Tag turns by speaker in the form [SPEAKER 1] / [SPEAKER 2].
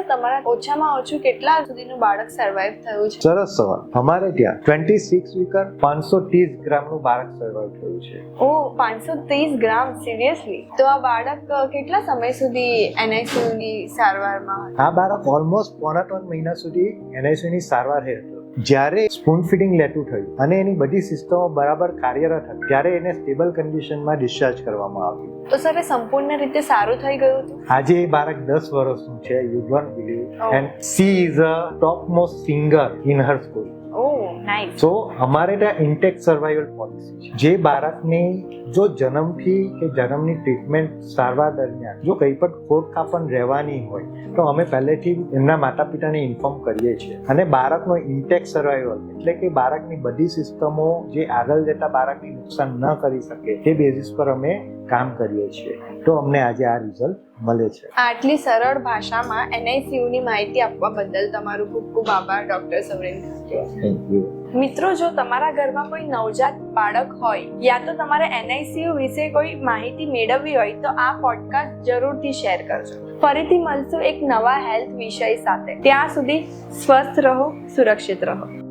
[SPEAKER 1] Sir તમારા ઓછામાં ઓછું કેટલા સુધીનું બાળક સર્વાઈવ થયું છે?
[SPEAKER 2] સરસ સવાલ. અમારે ત્યાં 26 વીકર 530 ગ્રામનું બાળક સર્વાઈવ થયું છે.
[SPEAKER 1] ઓ 530 ગ્રામ, સિરિયસલી? તો આ બાળક કેટલા સમય સુધી NICU ની સારવારમાં?
[SPEAKER 2] આ બાળક ઓલમોસ્ટ 1.5 મહિના સુધી NICU ની સારવાર હેઠળ. જ્યારે સ્પૂન ફીડિંગ લેતું થયું અને એની બધી સિસ્ટમો બરાબર કાર્યરત હતી ત્યારે એને સ્ટેબલ કન્ડિશનમાં ડિસ્ચાર્જ કરવામાં આવ્યું.
[SPEAKER 1] તો સર એ સંપૂર્ણ રીતે સારું થઈ ગયું હતું?
[SPEAKER 2] આજે એ બાળક 10 વર્ષનું છે. You don't believe. And she is a top most singer in her school.
[SPEAKER 1] Oh nice.
[SPEAKER 2] So અમારે ત્યાં ઇન્ટેક સર્વાઇવલ પોલિસી છે. જે બાળકની જો જન્મથી કે જન્મની ટ્રીટમેન્ટ સારવાર દરમિયાન જો કંઈ પણ ખોટખાપણ રહેવાની હોય તો અમે પહેલેથી એમના માતા પિતાને ઇન્ફોર્મ કરીએ છીએ અને બાળકનો ઇન્ટેક સર્વાઇવલ એટલે કે બાળકની બધી સિસ્ટમો જે આગળ જતા બાળકને નુકસાન ન કરી શકે તે બેઝિસ પર અમે કામ કરીએ છીએ. તો અમને આજે આ રિઝલ્ટ મળે છે.
[SPEAKER 1] આટલી સરળ ભાષામાં NICU ની માહિતી આપવા બદલ તમારો ખૂબ ખૂબ આભાર ડોક્ટર સુરેન્દ્ર.
[SPEAKER 2] Thank you.
[SPEAKER 1] મિત્રો, જો તમારા ઘરમાં કોઈ નવજાત બાળક હોય યા તો તમારે NICU વિશે કોઈ માહિતી મેળવવી હોય તો આ પોડકાસ્ટ જરૂરથી શેર કરજો. ફરીથી મળશું એક નવા હેલ્થ વિષય સાથે. ત્યાં સુધી સ્વસ્થ રહો, સુરક્ષિત રહો.